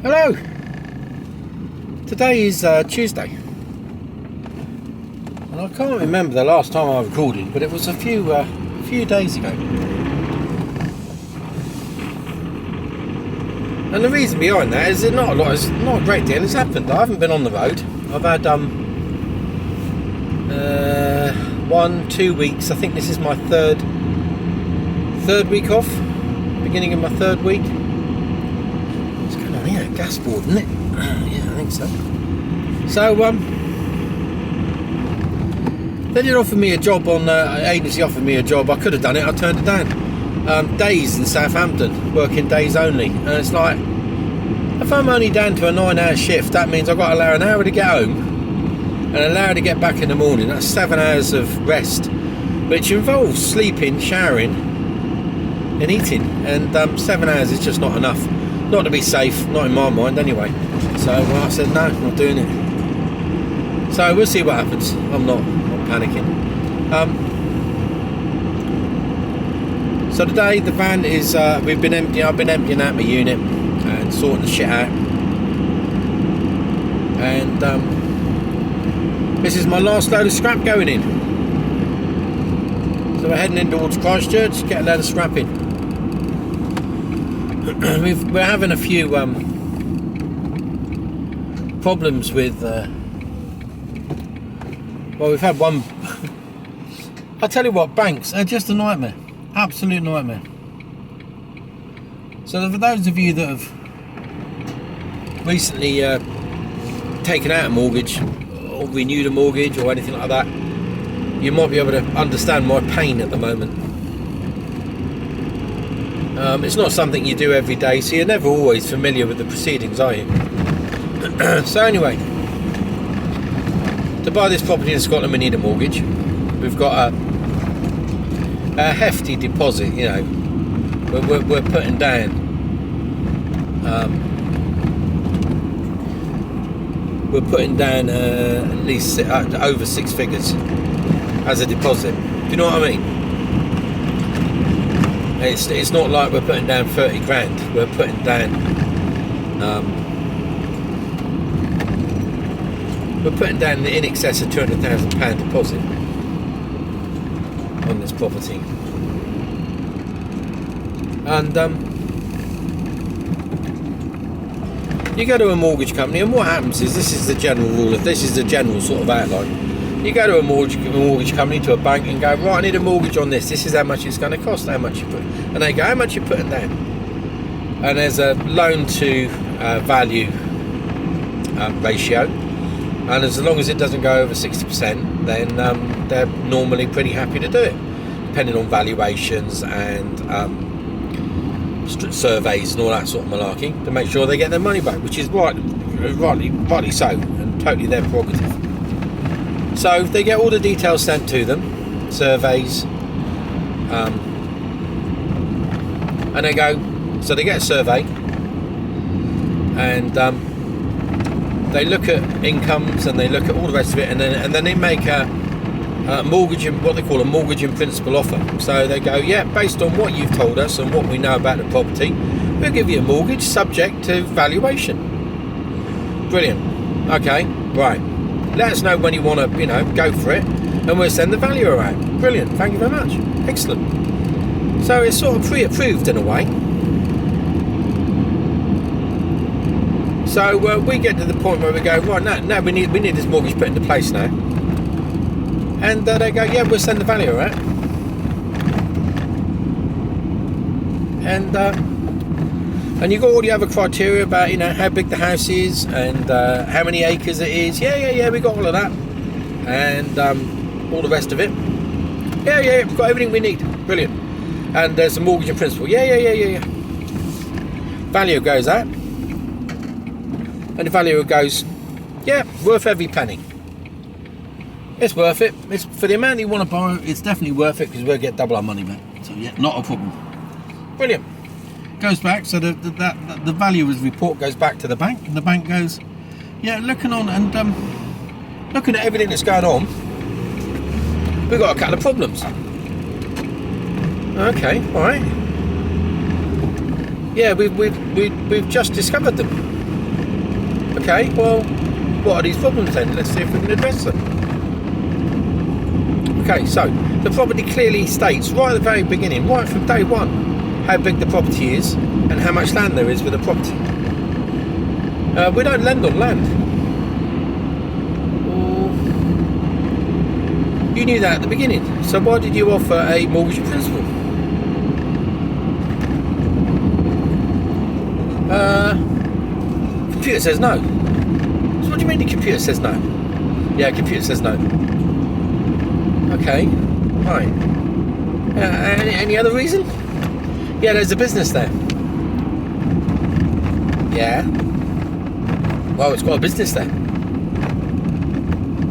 Hello! Today is Tuesday, and I can't remember the last time I recorded, but it was a few days ago. And the reason behind that is that not a great deal has happened. I haven't been on the road. I've had 2 weeks. I think this is my third week off. Beginning of my third week. What's going on here? Gas board, isn't it? Yeah, I think so. So they did offer me a job on agency offered me a job. I could have done it. I turned it down. Days in Southampton, working days only, and it's like, if I'm only down to a 9-hour shift, that means I've got to allow an hour to get home and an hour to get back in the morning. That's 7 hours of rest, which involves sleeping, showering and eating, and 7 hours is just not enough, not to be safe, not in my mind anyway. So I said no, I'm not doing it. So we'll see what happens. I'm not panicking. So today the van is I've been emptying out my unit and sorting the shit out, and this is my last load of scrap going in. So we're heading in towards Christchurch, get a load of scrap in. We're having a few problems with well, we've had one. I tell you what, banks are just a nightmare. Absolute nightmare. So for those of you that have recently taken out a mortgage or renewed a mortgage or anything like that, you might be able to understand my pain at the moment. It's not something you do every day, so you're never always familiar with the proceedings, are you? So anyway, to buy this property in Scotland we need a mortgage. We've got a hefty deposit, you know. We're putting down at least over 6 figures as a deposit. Do you know what I mean? It's not like we're putting down 30 grand. We're putting down in excess of £200,000 deposit on this property. And you go to a mortgage company, and what happens is, this is the general sort of outline. You go to a mortgage company, to a bank, and go, right, I need a mortgage on this. This is how much it's going to cost. How much you put? And they go, how much you putting down? And there's a loan to value ratio, and as long as it doesn't go over 60%, then they're normally pretty happy to do it, depending on valuations and surveys and all that sort of malarkey, to make sure they get their money back, which is rightly so, and totally their prerogative. So they get all the details sent to them, surveys, and they go, so they get a survey, and they look at incomes, and they look at all the rest of it, and then they make a mortgage, what they call a mortgage in principle offer. So they go, yeah, based on what you've told us and what we know about the property, we'll give you a mortgage subject to valuation. Brilliant. Okay, right. Let us know when you want to, go for it, and we'll send the valuer out. Brilliant. Thank you very much. Excellent. So it's sort of pre-approved in a way. So we get to the point where we go, right, now we need this mortgage put into place now. And they go, yeah, we'll send the valuer out. And you've got all the other criteria about, how big the house is, and how many acres it is. Yeah, we got all of that. And all the rest of it. Yeah, we've got everything we need. Brilliant. And there's a mortgage in principle. Yeah. Valuer goes out. And the valuer goes, yeah, worth every penny. It's worth it. It's for the amount you want to borrow. It's definitely worth it, because we'll get double our money back. So yeah, not a problem. Brilliant. Goes back. So the valuer's report goes back to the bank, and the bank goes, yeah, looking at everything that's going on, we've got a couple of problems. Okay, all right. Yeah, we've just discovered them. Okay, well, what are these problems then? Let's see if we can address them. Okay, so the property clearly states right at the very beginning, right from day one, how big the property is and how much land there is with the property. We don't lend on land. You knew that at the beginning, so why did you offer a mortgage in principle? Computer says no. So what do you mean the computer says no? Yeah, computer says no. Okay, right. Any other reason? Yeah, there's a business there. Yeah. Well, it's got a business there.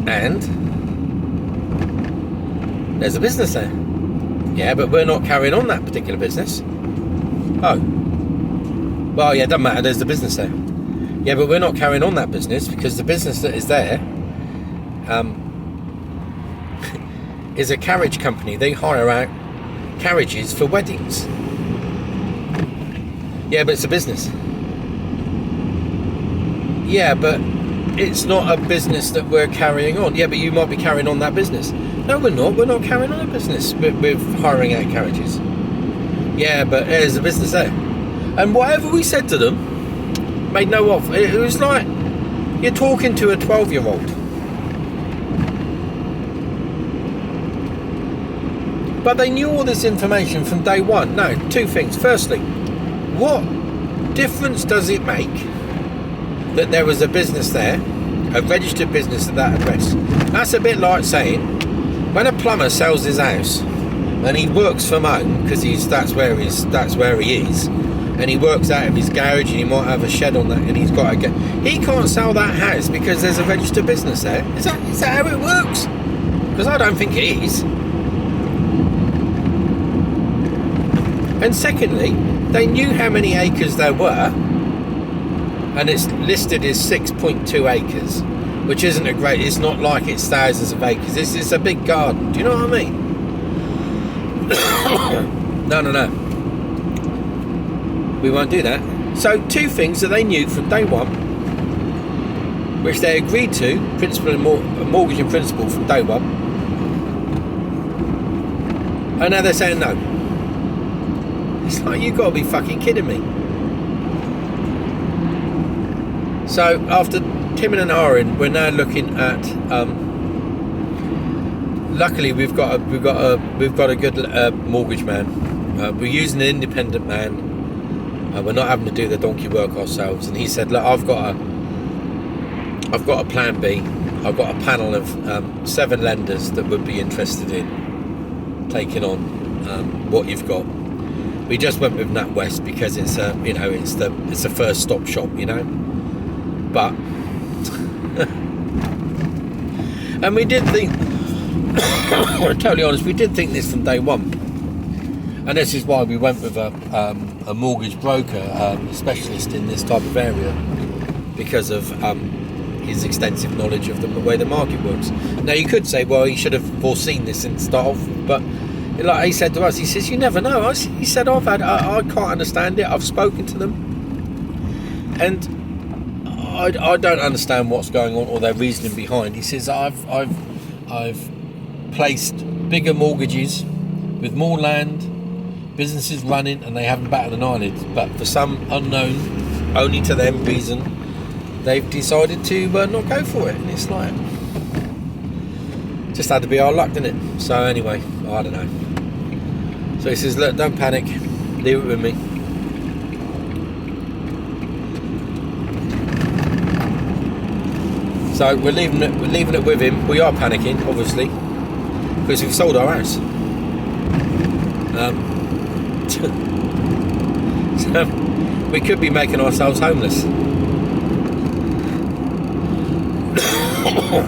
And there's a business there. Yeah, but we're not carrying on that particular business. Oh. Well, yeah, it doesn't matter, there's the business there. Yeah, but we're not carrying on that business because the business that is there is a carriage company. They hire out carriages for weddings. Yeah, but it's a business. Yeah, but it's not a business that we're carrying on. Yeah, but you might be carrying on that business. No, we're not. We're not carrying on a business with hiring out carriages. Yeah, but there's a business there. And whatever we said to them made no off. It was like you're talking to a 12-year-old. But they knew all this information from day one. No, two things. Firstly, what difference does it make that there was a business there, a registered business at that address? That's a bit like saying, when a plumber sells his house and he works from home because that's where he is, and he works out of his garage and he might have a shed on that, and he can't sell that house because there's a registered business there. Is that how it works? Because I don't think it is. And secondly, they knew how many acres there were, and it's listed as 6.2 acres, which isn't a great. It's not like it's thousands of acres. It's a big garden. Do you know what I mean? No. We won't do that. So two things that they knew from day one, which they agreed to, principal and mortgage in principle from day one, and now they're saying no. It's like, you've got to be fucking kidding me. So after timming and ahhing, we're now looking at. Luckily, we've got a good mortgage man. We're using an independent man. We're not having to do the donkey work ourselves. And he said, "Look, I've got a plan B. I've got a panel of 7 lenders that would be interested in taking on what you've got." We just went with NatWest because it's it's a first stop shop, But and we did think, totally honest, we did think this from day one, and this is why we went with a mortgage broker, a specialist in this type of area, because of his extensive knowledge of the way the market works. Now you could say, well, he should have foreseen this and start off, but like he said to us, he says, you never know. He said, I can't understand it. I've spoken to them, and I don't understand what's going on or their reasoning behind. He says, I've placed bigger mortgages with more land, businesses running, and they haven't batted an eyelid. But for some unknown, only to them reason, they've decided to not go for it. And it's like, just had to be our luck, didn't it? So anyway, I don't know. So he says, look, don't panic, leave it with me. So we're leaving it with him. We are panicking, obviously, because we've sold our house. So we could be making ourselves homeless.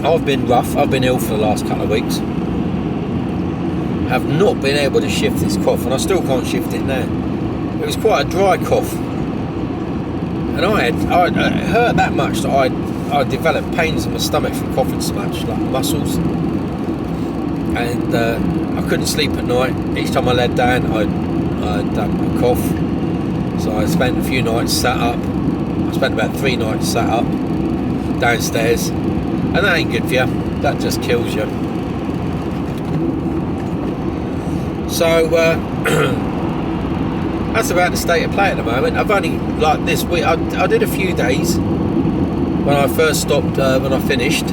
I've been rough. I've been ill for the last couple of weeks. Have not been able to shift this cough, and I still can't shift it now. It was quite a dry cough, and I hurt that much that I developed pains in my stomach from coughing so much, like muscles, and I couldn't sleep at night. Each time I laid down, I'd cough. So I spent a few nights sat up. I spent about 3 nights sat up, downstairs, and that ain't good for you. That just kills you. So that's about the state of play at the moment. I've only, like this week, I did a few days when I first stopped, when I finished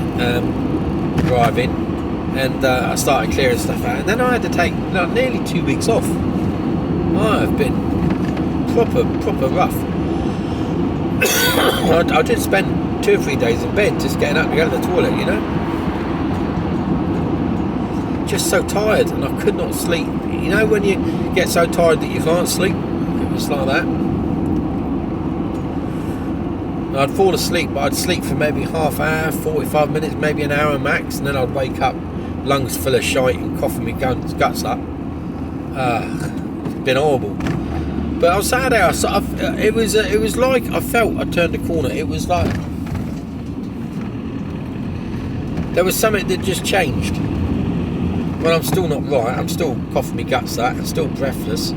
driving, and I started clearing stuff out, and then I had to take like nearly 2 weeks off. I've been proper rough. I did spend 2 or 3 days in bed just getting up to go to the toilet, you know. Just so tired, and I could not sleep. You know when you get so tired that you can't sleep? It was like that. I'd fall asleep, but I'd sleep for maybe half hour, 45 minutes, maybe an hour max, and then I'd wake up, lungs full of shite and coughing my guts up. It's been horrible. But I was sat there, it was like I felt I turned a corner. It was like there was something that just changed. Well, I'm still not right. I'm still coughing my guts out. I'm still breathless.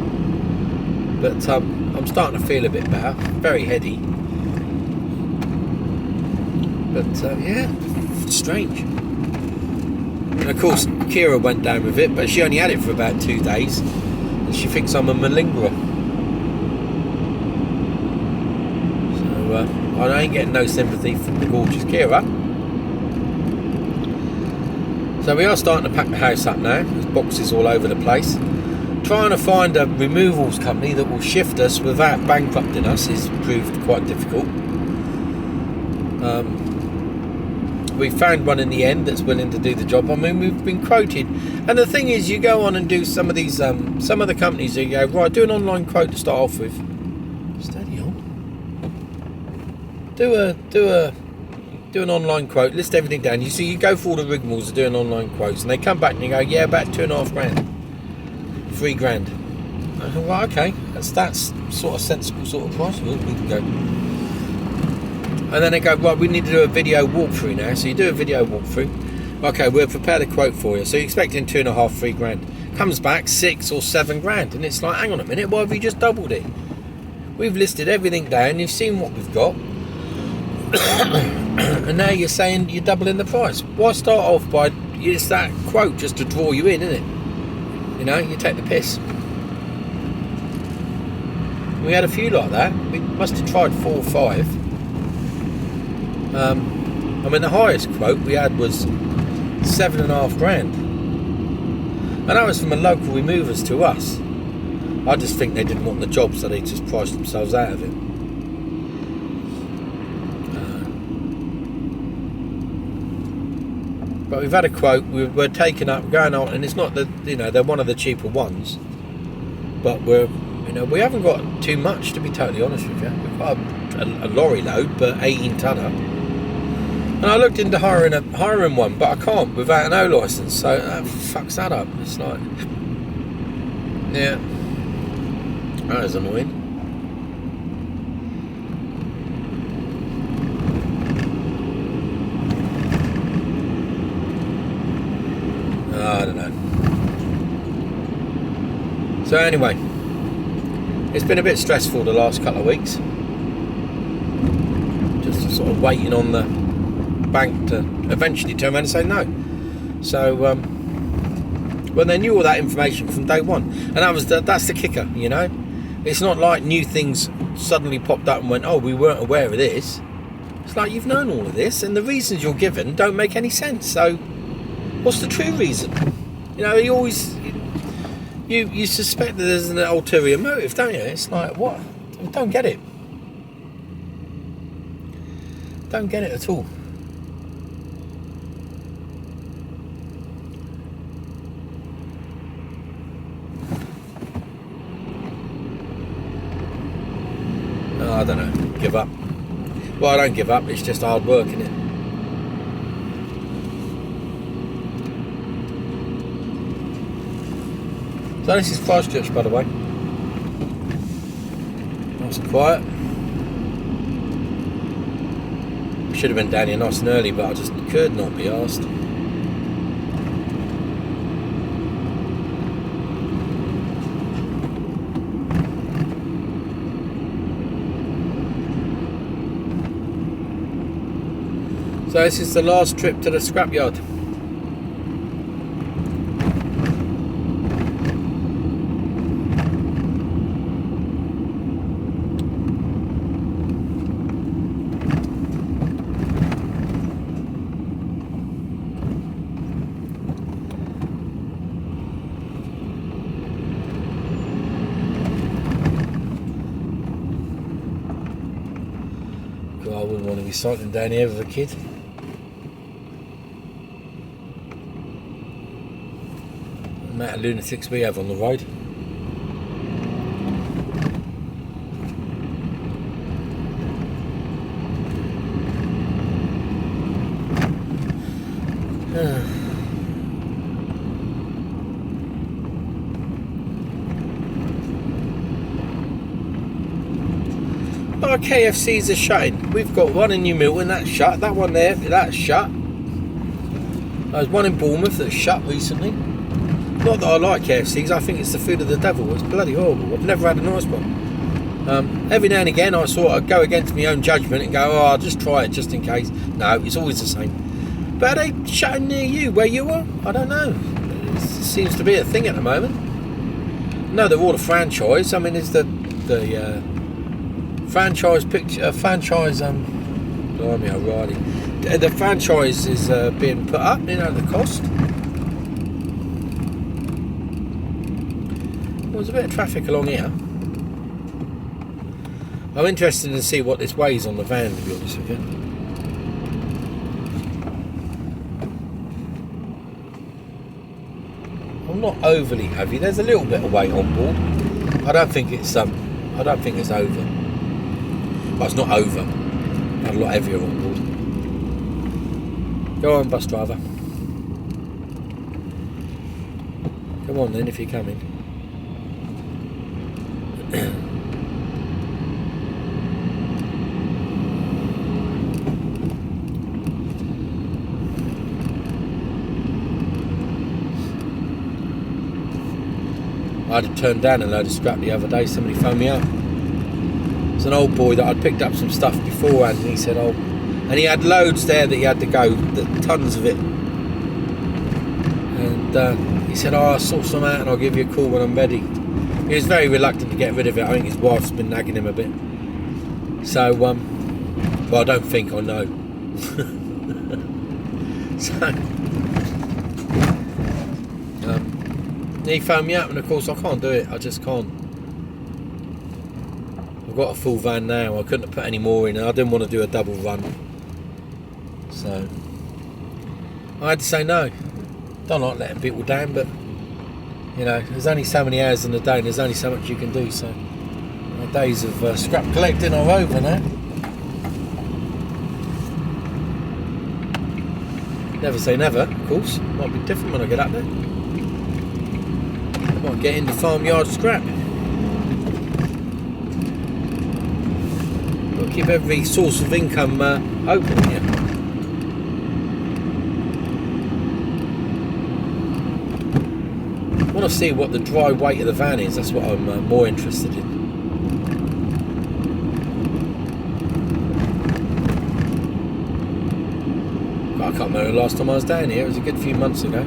But I'm starting to feel a bit better. Very heady. But yeah, strange. And of course, Kira went down with it, but she only had it for about 2 days. And she thinks I'm a malingerer. So I ain't getting no sympathy from the gorgeous Kira. So we are starting to pack the house up now. There's boxes all over the place. Trying to find a removals company that will shift us without bankrupting us is proved quite difficult. We found one in the end that's willing to do the job. I mean, we've been quoted. And the thing is, you go on and do some of these, some of the companies, you go, right, do an online quote to start off with. Steady on. Do an online quote, list everything down. You see, you go for all the rigmaroles of doing online quotes, and they come back and you go, yeah, about 2.5 grand, 3 grand. I go, well, okay, that's sort of sensible sort of price. We can go. And then they go, well, we need to do a video walkthrough now. So you do a video walkthrough. Okay, we'll prepare the quote for you. So you're expecting 2.5, 3 grand. Comes back 6 or 7 grand, and it's like, hang on a minute, why have you just doubled it? We've listed everything down. You've seen what we've got. And now you're saying you're doubling the price. Why start off by, it's that quote just to draw you in, isn't it? You know, you take the piss. We had a few like that. We must have tried 4 or 5. I mean, the highest quote we had was 7.5 grand. And that was from a local removers to us. I just think they didn't want the job, so they just priced themselves out of it. But we've had a quote, we're taking up, going on, and it's not that, you know, they're one of the cheaper ones, but we haven't got too much, to be totally honest with you. We've got a lorry load, but 18 tonner. And I looked into hiring one, but I can't without an O licence, so that fucks that up. It's like, yeah, that is annoying. I don't know. So anyway, it's been a bit stressful the last couple of weeks. Just sort of waiting on the bank to eventually turn around and say no. So well, they knew all that information from day one, and that's the kicker, you know. It's not like new things suddenly popped up and went, oh, we weren't aware of this. It's like, you've known all of this, and the reasons you're given don't make any sense. So what's the true reason? You know, you always you suspect that there's an ulterior motive, don't you? It's like, what? I don't get it. Don't get it at all. Oh, I don't know. Give up. Well, I don't give up. It's just hard work, isn't it? So this is Christchurch, by the way. Nice and quiet. Should have been down here nice and early, but I just could not be arsed. So this is the last trip to the scrapyard. God, I wouldn't want to be cycling down here with a kid. The amount of lunatics we have on the road. Our KFCs are shutting. We've got one in New Milton, that's shut. That one there, that's shut. There's one in Bournemouth that's shut recently. Not that I like KFCs, I think it's the food of the devil. It's bloody horrible. I've never had a nice one. Every now and again I sort of go against my own judgment and go, oh, I'll just try it just in case. No, it's always the same. But are they shutting near you, where you are? I don't know. It seems to be a thing at the moment. No, they're all a franchise. I mean, it's the franchise picture, blimey, O'Reilly. The franchise is being put up, you know, the cost. Well, there's a bit of traffic along here. I'm interested to see what this weighs on the van, to be honest with you. I'm not overly heavy. There's a little bit of weight on board. I don't think it's over. Well, it's not over. A lot heavier on board. Go on, bus driver. Come on then, if you're coming. I had to turn down a load of scrap the other day. Somebody phoned me up. It's an old boy that I'd picked up some stuff beforehand, and he said, oh, and he had loads there that he had to go, tons of it. And he said, oh, I'll sort some out and I'll give you a call when I'm ready. He was very reluctant to get rid of it. I think his wife's been nagging him a bit. So, well, I don't think, I know. So, he phoned me up, and of course I can't do it. I just can't. I've got a full van now. I couldn't have put any more in. I didn't want to do a double run, so I had to say no. Don't like letting people down, but you know, there's only so many hours in the day, and there's only so much you can do. So my days of scrap collecting are over now. Never say never, of course. Might be different when I get up there. Might get into farmyard scrap. Got to keep every source of income open here. I want to see what the dry weight of the van is. That's what I'm more interested in. I can't remember the last time I was down here. It was a good few months ago.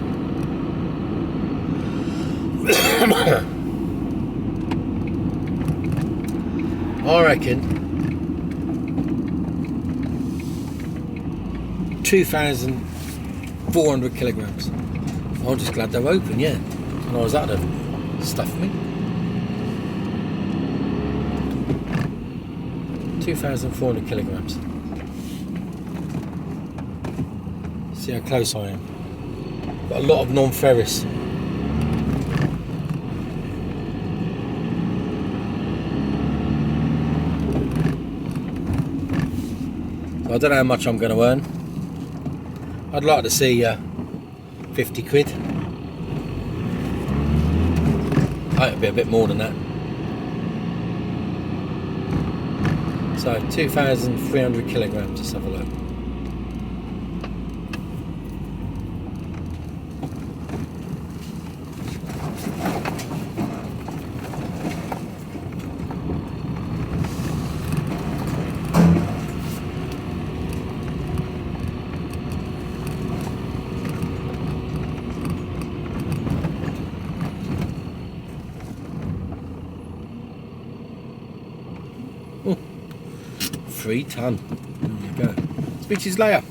I reckon 2,400 kilograms. I'm just glad they're open, yeah. And I was out of stuff me. 2,400 kilograms. See how close I am. Got a lot of non-ferrous. I don't know how much I'm going to earn. I'd like to see 50 quid. I think it'll be a bit more than that. So 2,300 kilograms, let's have a look. 3 ton. There you go. Speak to you later.